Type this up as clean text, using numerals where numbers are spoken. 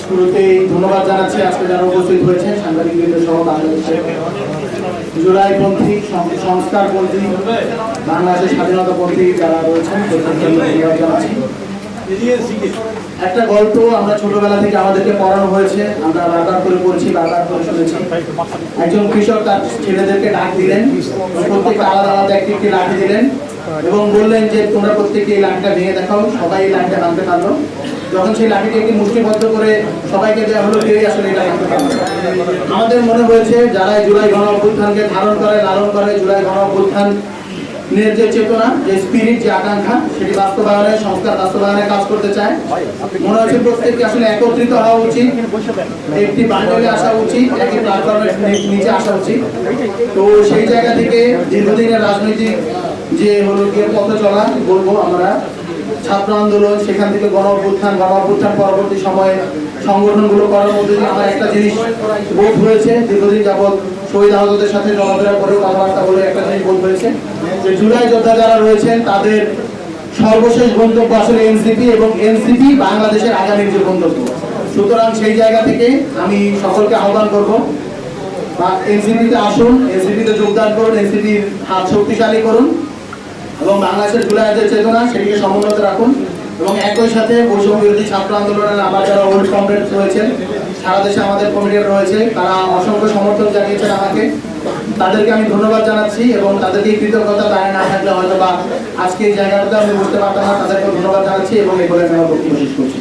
শুরুতেই ধন্যবাদ জানাচ্ছি আজকে যারা উপস্থিত হয়েছেন সাংবাদিকবৃন্দ সহ বাংলাদেশের জুলাইপন্থী সংস্কারপন্থী বাংলাদেশের স্বাধীনতাপন্থী যারা রয়েছেন ধন্যবাদ জানাচ্ছি। একটা গল্প আমরা ছোটবেলা থেকে আমাদেরকে পড়ানো হয়েছে, আমরা বারবার করে পড়েছি, বারবার করে শুনেছি। একজন কৃষক তার ছেলেদেরকে ডাক দিলেন, প্রত্যেকটা আলাদা আলাদা একটি লাঠি দিলেন এবং বললেন যে তোমরা প্রত্যেকে এই লাঠিটা ভেঙে দেখাও। সবাই এই লাঠিটা ভাঙতে পারলো। যখন সেই লাঠিটি একটি মুষ্টিবদ্ধ করে সবাইকে দেওয়া হলো, কেউই আসলে এটা ভাঙতে পারলো। আমাদের মনে হয়েছে যারা জুলাই গণ অভ্যুত্থানকে ধারণ করে, লালন করে, জুলাই গণ অভ্যুত্থান যে চেতনা, যে স্পিরিট, যে আকাঙ্ক্ষা, সেটি বাস্তবায়নে, সংস্কার বাস্তবায়নে কাজ করতে চায়। মনে হচ্ছে প্রত্যেককে আসলে একত্রিত হওয়া উচিত, একটি বান্ডেলে আসা উচিত, একটি প্ল্যাটফর্মের নিচে আসা উচিত। তো সেই জায়গা থেকে দীর্ঘদিনের রাজনৈতিক যে হলো গিয়ে পথ চলা বলবো আমরা, ছাত্র আন্দোলন, সেখান থেকে গণ অভ্যুত্থান পরবর্তী সময়ে সংগঠনগুলো করার মধ্যে দিয়ে আমার একটা জিনিস বোধ হয়েছে, দীর্ঘদিন যাবৎ শহীদ আহতদের সাথে চলাফেরা করে কথাবার্তা বলে একটা জিনিস বোধ হয়েছে যে জুলাই যোদ্ধা যারা রয়েছেন তাদের সর্বশেষ গন্তব্য আসলে এনসিপি, এবং এনসিপি বাংলাদেশের আগামীর যে গন্তব্য। সুতরাং সেই জায়গা থেকে আমি সকলকে আহ্বান করবো বা এনসিপিতে আসুন, এনসিপিতে যোগদান করুন, এনসিপির হাত শক্তিশালী করুন এবং বাংলাদেশের জুলাই যে চেতনা সেটিকে সমুন্নত রাখুন। এবং একই সাথে বৈষম্য বিরোধী ছাত্র আন্দোলনের আমার যারা ওল্ড কমরেডস রয়েছেন, সারা দেশে আমাদের কমিটির রয়েছে, তারা অসংখ্য সমর্থন জানিয়েছেন আমাকে, তাদেরকে আমি ধন্যবাদ জানাচ্ছি এবং তাদেরকে কৃতজ্ঞতা দায় না থাকলে হয়তো বা আজকে এই জায়গাটাতে আমি বুঝতে পারতাম না। তাদেরকে ধন্যবাদ জানাচ্ছি এবং এই বলে আমি আমার বক্তব্য শেষ করছি।